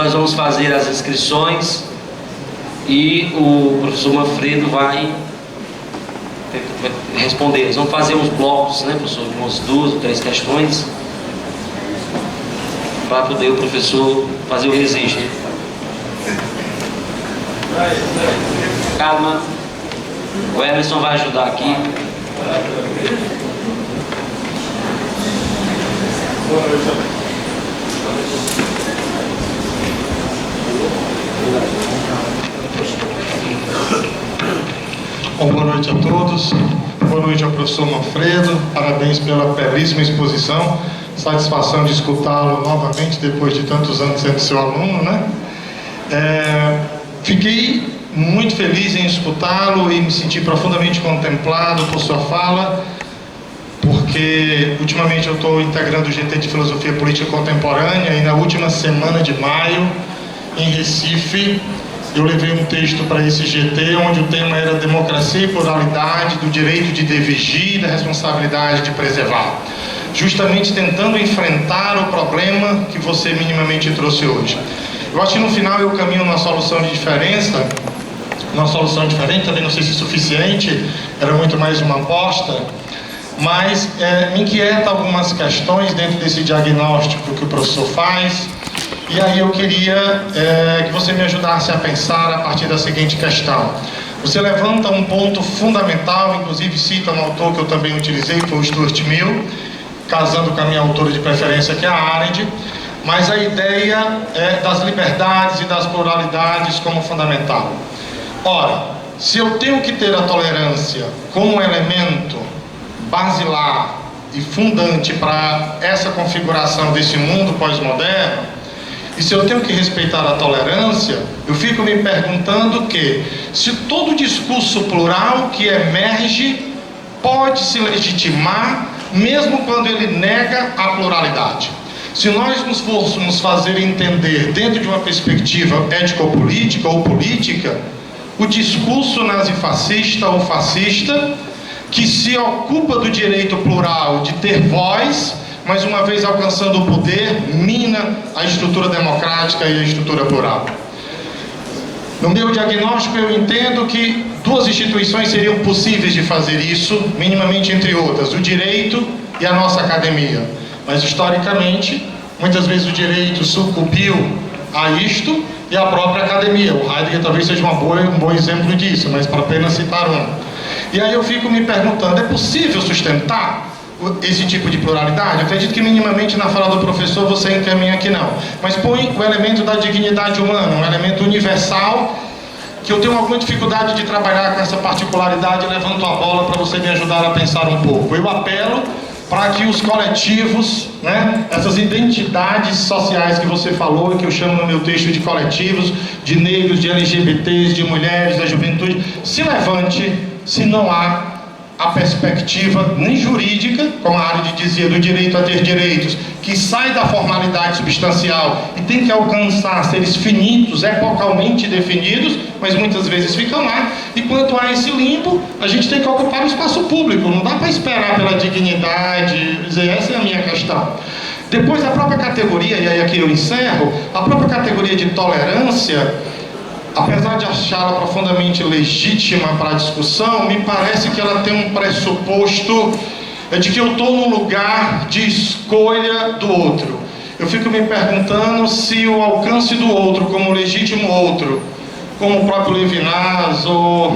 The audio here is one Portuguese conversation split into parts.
nós vamos fazer as inscrições e o professor Manfredo vai responder. Nós vamos fazer uns blocos, né, professor, de umas 2 ou 3 questões, para poder o professor fazer o registro. Calma, o Emerson vai ajudar aqui. Bom, boa noite a todos. Boa noite ao professor Manfredo. Parabéns pela belíssima exposição. Satisfação de escutá-lo novamente depois de tantos anos sendo seu aluno, né? Fiquei muito feliz em escutá-lo e me senti profundamente contemplado por sua fala, porque ultimamente eu estou integrando o GT de Filosofia Política Contemporânea e na última semana de maio, em Recife, eu levei um texto para esse GT onde o tema era democracia e pluralidade, do direito de divergir e da responsabilidade de preservar, justamente tentando enfrentar o problema que você minimamente trouxe hoje. Eu acho que no final eu caminho numa solução de diferença, uma solução diferente, também não sei se é suficiente, era muito mais uma aposta, mas me inquieta algumas questões dentro desse diagnóstico que o professor faz, e aí eu queria que você me ajudasse a pensar a partir da seguinte questão. Você levanta um ponto fundamental, inclusive cita um autor que eu também utilizei, foi o Stuart Mill, casando com a minha autora de preferência, que é a Arendt, mas a ideia das liberdades e das pluralidades como fundamental. Ora, se eu tenho que ter a tolerância como elemento basilar e fundante para essa configuração desse mundo pós-moderno, e se eu tenho que respeitar a tolerância, eu fico me perguntando que, se todo discurso plural que emerge pode se legitimar, mesmo quando ele nega a pluralidade. Se nós nos fôssemos fazer entender dentro de uma perspectiva ético-política ou política, o discurso nazifascista ou fascista, que se ocupa do direito plural de ter voz, mas uma vez alcançando o poder, mina a estrutura democrática e a estrutura plural. No meu diagnóstico, eu entendo que 2 instituições seriam possíveis de fazer isso, minimamente entre outras, o direito e a nossa academia. Mas, historicamente, muitas vezes o direito sucumbiu a isto e a própria academia. O Heidegger talvez seja um bom exemplo disso, mas para apenas citar um. E aí eu fico me perguntando, é possível sustentar esse tipo de pluralidade? Eu acredito que minimamente na fala do professor você encaminha que não. Mas põe o elemento da dignidade humana, um elemento universal, que eu tenho alguma dificuldade de trabalhar com essa particularidade, e levanto a bola para você me ajudar a pensar um pouco. Eu apelo para que os coletivos, né, essas identidades sociais que você falou, que eu chamo no meu texto de coletivos, de negros, de LGBTs, de mulheres, da juventude, se levante, se não há a perspectiva nem jurídica, como a Arendt dizia, do direito a ter direitos, que sai da formalidade substancial e tem que alcançar seres finitos, epocalmente definidos, mas muitas vezes ficam lá. E quanto a esse limbo, a gente tem que ocupar o espaço público, não dá para esperar pela dignidade, dizer, essa é a minha questão. Depois a própria categoria, e aí aqui eu encerro, a própria categoria de tolerância, apesar de achá-la profundamente legítima para a discussão, me parece que ela tem um pressuposto de que eu estou num lugar de escolha do outro. Eu fico me perguntando se o alcance do outro como legítimo outro, como o próprio Levinas ou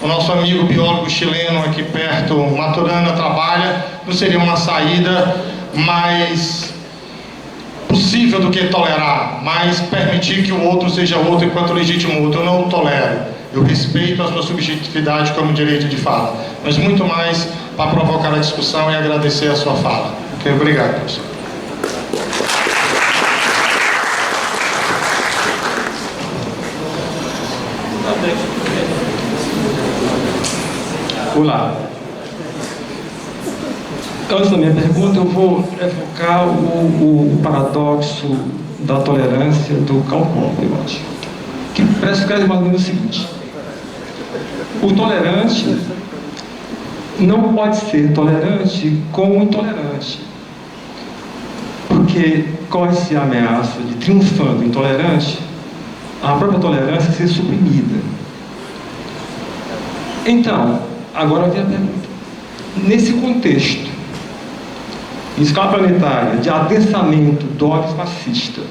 o nosso amigo biólogo chileno aqui perto, Maturana, trabalha, não seria uma saída mais possível do que tolerar, mas permitir que o outro seja outro enquanto legítimo outro. Eu não o tolero, eu respeito a sua subjetividade como direito de fala, mas muito mais para provocar a discussão e agradecer a sua fala. Ok, obrigado, professor. Olá. Antes da minha pergunta, eu vou evocar o paradoxo da tolerância do Karl Popper, eu acho, que prescreve mais ou menos o seguinte: o tolerante não pode ser tolerante com o intolerante, porque porque corre-se a ameaça de, triunfando o intolerante, a própria tolerância ser suprimida. Então, agora vem a pergunta. Nesse contexto, em escala planetária, de adensamento do ódio fascista,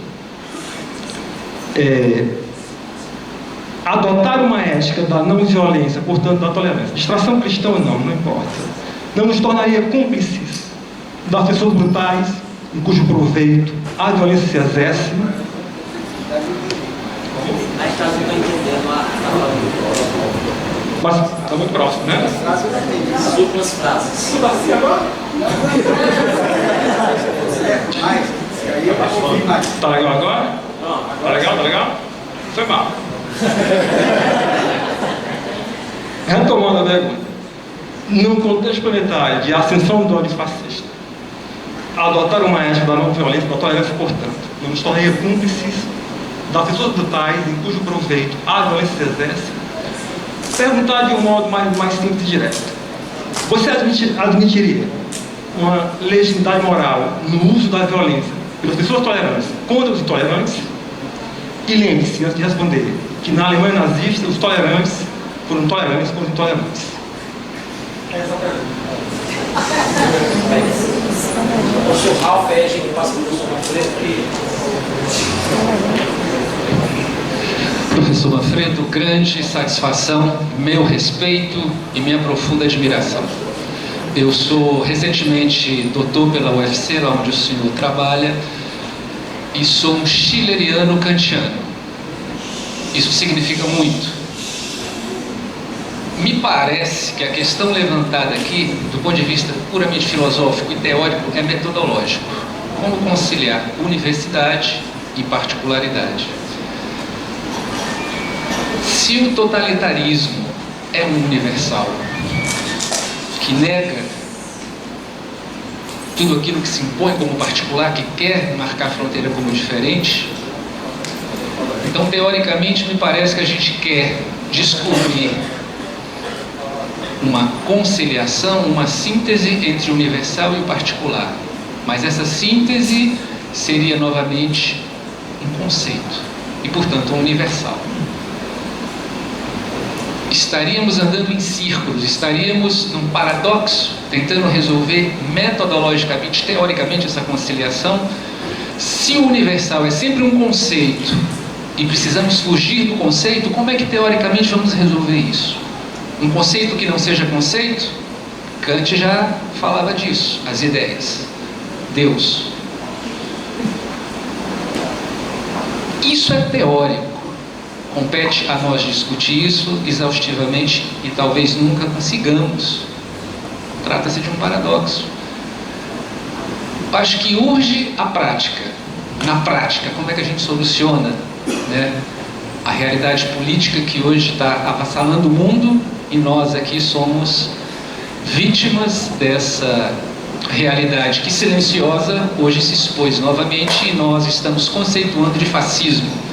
adotar uma ética da não violência, portanto da tolerância, distração cristã ou não importa, não nos tornaria cúmplices das pessoas brutais, em cujo proveito a violência se exerce. Mas está muito próximo, né? As últimas frases. Tá legal agora? Tá legal? Tá legal? Foi mal. Retomando a pergunta. No contexto planetário de ascensão do ódio fascista, adotar uma ética da não violência, da tolerância, portanto, não nos tornaria cúmplices das pessoas brutais em cujo proveito a violência se exerce. Perguntar de um modo mais simples e direto. Você admitiria uma legitimidade moral no uso da violência pelas pessoas tolerantes contra os intolerantes? E lembre-se, antes de responder, que na Alemanha nazista os tolerantes foram tolerantes com os intolerantes. Essa pergunta. O senhor Ralph Edge, que passa por Professor Manfredo, grande satisfação, meu respeito e minha profunda admiração. Eu sou recentemente doutor pela UFC, lá onde o senhor trabalha, e sou um schilleriano kantiano. Isso significa muito. Me parece que a questão levantada aqui, do ponto de vista puramente filosófico e teórico, é metodológico. Como conciliar universidade e particularidade. Se o totalitarismo é um universal que nega tudo aquilo que se impõe como particular, que quer marcar a fronteira como diferente, então teoricamente me parece que a gente quer descobrir uma conciliação, uma síntese entre o universal e o particular, mas essa síntese seria novamente um conceito e portanto um universal. Estaríamos andando em círculos, estaríamos num paradoxo, tentando resolver metodologicamente, teoricamente, essa conciliação. Se o universal é sempre um conceito e precisamos fugir do conceito, como é que teoricamente vamos resolver isso? Um conceito que não seja conceito? Kant já falava disso, as ideias. Deus. Isso é teórico. Compete a nós discutir isso exaustivamente e talvez nunca consigamos. Trata-se de um paradoxo. Acho que urge a prática. Na prática, como é que a gente soluciona, né, a realidade política que hoje está avassalando o mundo e nós aqui somos vítimas dessa realidade que silenciosa hoje se expôs novamente e nós estamos conceituando de fascismo.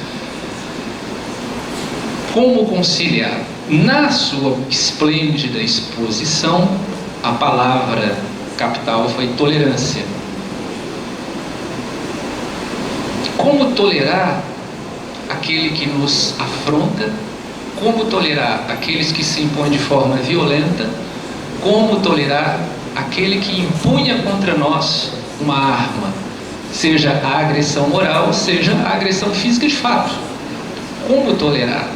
Como conciliar? Na sua esplêndida exposição, a palavra capital foi tolerância. Como tolerar aquele que nos afronta? Como tolerar aqueles que se impõem de forma violenta? Como tolerar aquele que impunha contra nós uma arma? Seja a agressão moral, seja a agressão física de fato. Como tolerar?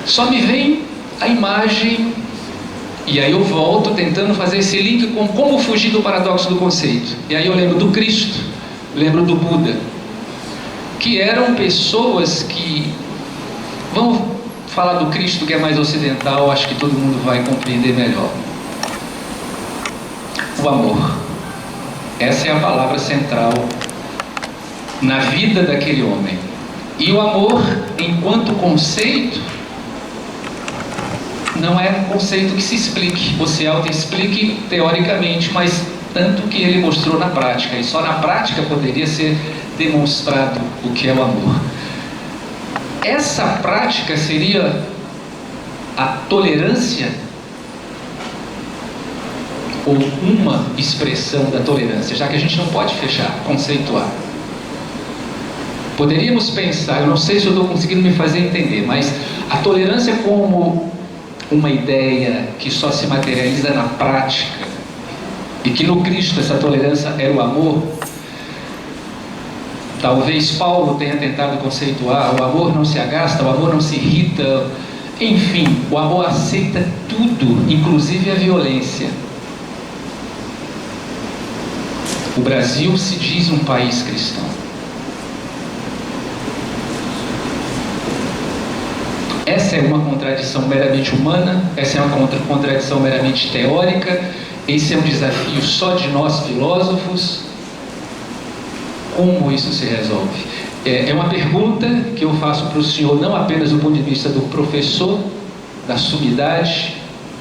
Só me vem a imagem, e aí eu volto tentando fazer esse link com como fugir do paradoxo do conceito. E aí eu lembro do Cristo, lembro do Buda, que eram pessoas que... Vamos falar do Cristo, que é mais ocidental, acho que todo mundo vai compreender melhor. O amor. Essa é a palavra central na vida daquele homem. E o amor, enquanto conceito, não é um conceito que se explique, ou se auto-explique teoricamente, mas tanto que ele mostrou na prática, e só na prática poderia ser demonstrado o que é o amor. Essa prática seria a tolerância? ou uma expressão da tolerância, já que a gente não pode fechar, conceituar. Poderíamos pensar, eu não sei se eu estou conseguindo me fazer entender, mas a tolerância como uma ideia que só se materializa na prática, e que no Cristo essa tolerância era o amor. Talvez Paulo tenha tentado conceituar: o amor não se agasta, o amor não se irrita, enfim, o amor aceita tudo, inclusive a violência. O Brasil se diz um país cristão. Essa é uma contradição meramente humana, essa é uma contradição meramente teórica, esse é um desafio só de nós filósofos. Como isso se resolve? É uma pergunta que eu faço para o senhor, não apenas do ponto de vista do professor, da sumidade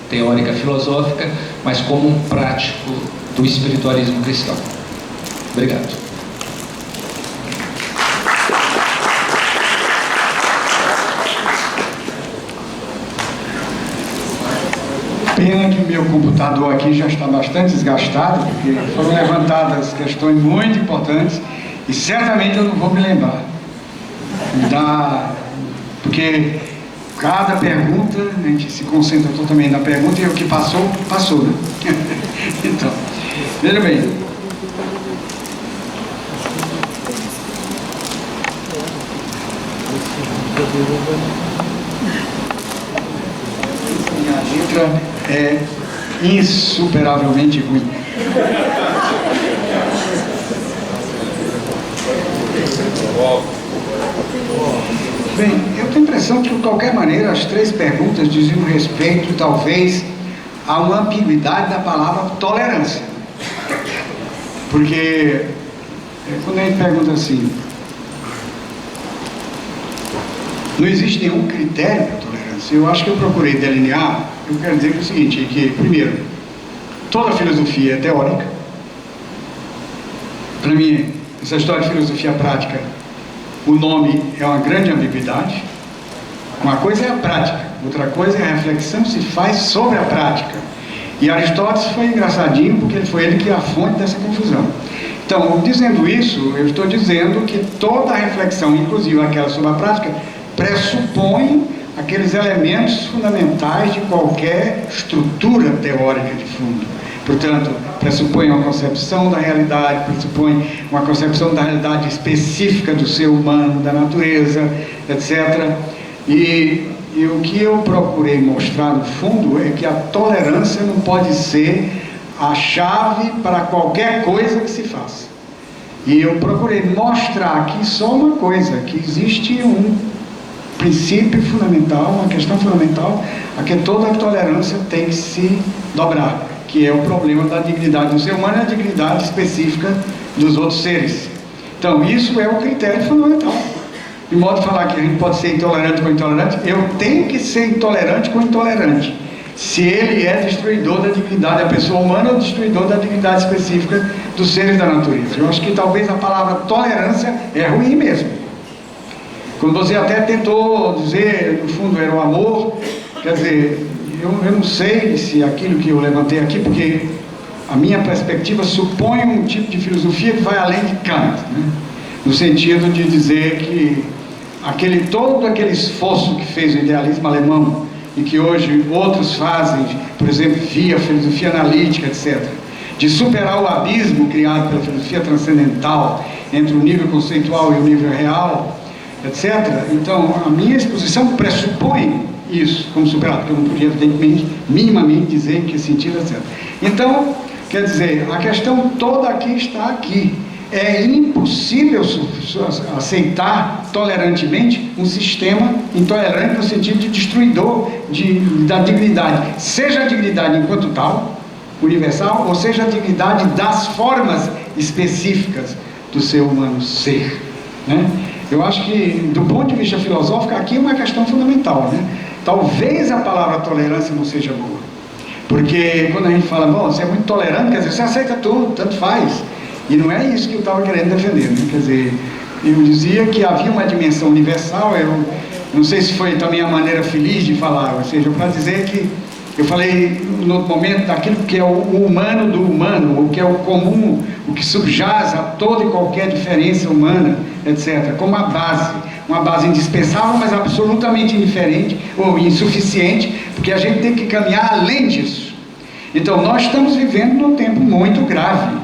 teórica filosófica, mas como um prático do espiritualismo cristão. Obrigado. Pena que o meu computador aqui já está bastante desgastado, porque foram levantadas questões muito importantes e certamente eu não vou me lembrar. Porque cada pergunta, a gente se concentra totalmente na pergunta e o que passou, passou, né? Então, veja bem. Minha letra é insuperavelmente ruim. Bem, eu tenho a impressão que, de qualquer maneira, as três perguntas diziam respeito, talvez, a uma ambiguidade da palavra tolerância. Porque, quando a gente pergunta assim, não existe nenhum critério para tolerância, eu acho que eu procurei delinear. Eu quero dizer que é o seguinte, que, primeiro, toda filosofia é teórica. Para mim, essa história de filosofia prática, o nome é uma grande ambiguidade. Uma coisa é a prática, outra coisa é a reflexão que se faz sobre a prática. E Aristóteles foi engraçadinho, porque foi ele que é a fonte dessa confusão. Então, dizendo isso, eu estou dizendo que toda a reflexão, inclusive aquela sobre a prática, pressupõe aqueles elementos fundamentais de qualquer estrutura teórica de fundo. Portanto, pressupõe uma concepção da realidade, pressupõe uma concepção da realidade específica do ser humano, da natureza, etc. E o que eu procurei mostrar no fundo é que a tolerância não pode ser a chave para qualquer coisa que se faça. E eu procurei mostrar aqui só uma coisa, que existe um princípio fundamental, uma questão fundamental, a que toda a tolerância tem que se dobrar, que é o problema da dignidade do ser humano e a dignidade específica dos outros seres. Então, isso é o critério fundamental. De modo de falar que a gente pode ser intolerante com intolerante, eu tenho que ser intolerante com intolerante, se ele é destruidor da dignidade da pessoa humana ou destruidor da dignidade específica dos seres da natureza. Eu acho que talvez a palavra tolerância é ruim mesmo. Quando você até tentou dizer, no fundo, era o amor, quer dizer, eu não sei se aquilo que eu levantei aqui, porque a minha perspectiva supõe um tipo de filosofia que vai além de Kant, né? No sentido de dizer que todo aquele esforço que fez o idealismo alemão e que hoje outros fazem, por exemplo, via filosofia analítica, etc., de superar o abismo criado pela filosofia transcendental entre o nível conceitual e o nível real, etc. Então, a minha exposição pressupõe isso como superado, porque eu não podia, evidentemente, minimamente dizer em que sentido, etc. Então, quer dizer, a questão toda aqui está aqui. É impossível aceitar tolerantemente um sistema intolerante no sentido de destruidor da dignidade, seja a dignidade enquanto tal, universal, ou seja a dignidade das formas específicas do ser humano ser, né? Eu acho que, do ponto de vista filosófico, aqui é uma questão fundamental, né? Talvez a palavra tolerância não seja boa, porque quando a gente fala, bom, você é muito tolerante, quer dizer, você aceita tudo, tanto faz. E não é isso que eu estava querendo defender, né? Quer dizer, eu dizia que havia uma dimensão universal, eu não sei se foi também a maneira feliz de falar, ou seja, para dizer que Eu falei no outro momento daquilo que é o humano do humano, o que é o comum, o que subjaz a toda e qualquer diferença humana, etc., como uma base indispensável, mas absolutamente indiferente ou insuficiente, porque a gente tem que caminhar além disso. Então, nós estamos vivendo num tempo muito grave,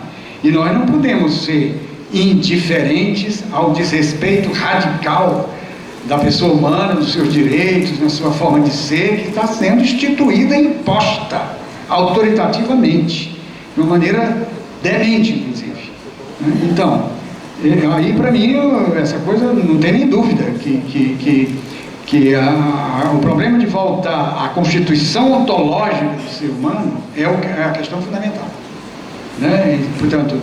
e nós não podemos ser indiferentes ao desrespeito radical da pessoa humana, dos seus direitos, na sua forma de ser, que está sendo instituída e imposta autoritativamente, de uma maneira demente, inclusive. Então, aí para mim, essa coisa não tem nem dúvida que o problema de voltar à constituição ontológica do ser humano é a questão fundamental, né? E, portanto,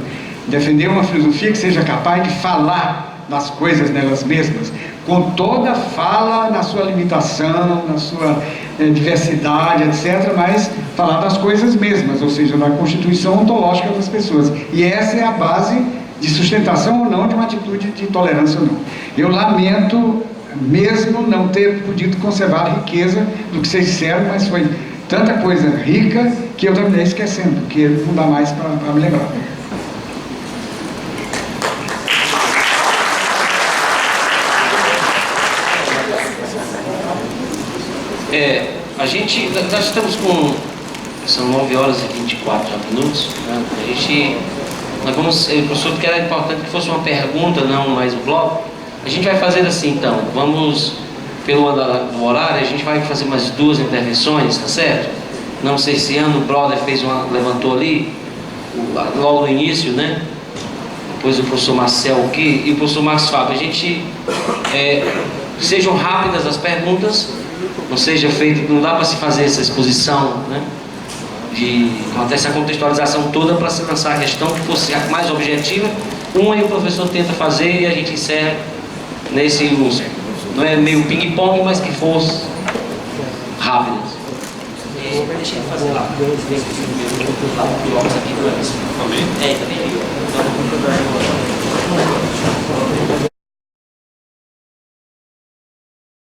defender uma filosofia que seja capaz de falar das coisas nelas mesmas, com toda fala na sua limitação, na sua diversidade, etc., mas falar das coisas mesmas, ou seja, da constituição ontológica das pessoas. E essa é a base de sustentação ou não de uma atitude de tolerância ou não. Eu lamento mesmo não ter podido conservar a riqueza do que vocês disseram, mas foi tanta coisa rica que eu terminei esquecendo, que não dá mais para me lembrar. Nós estamos com, são 9 horas e 24 minutos, né? Nós vamos, o professor, porque era importante que fosse uma pergunta, não mais um bloco. A gente vai fazer assim, então, vamos, pelo horário, a gente vai fazer mais 2 intervenções, tá certo? Não sei se o brother levantou ali, logo no início, né? Depois o professor Marcel aqui e o professor Marcos Fábio. Sejam rápidas as perguntas, não seja feito, não dá para se fazer essa exposição, né? Essa contextualização toda para se lançar a questão que fosse mais objetiva. E o professor tenta fazer e a gente encerra nesse uso. Não é meio ping-pong, mas que fosse rápido. Deixa ele fazer lá. Blocos aqui do também? Também.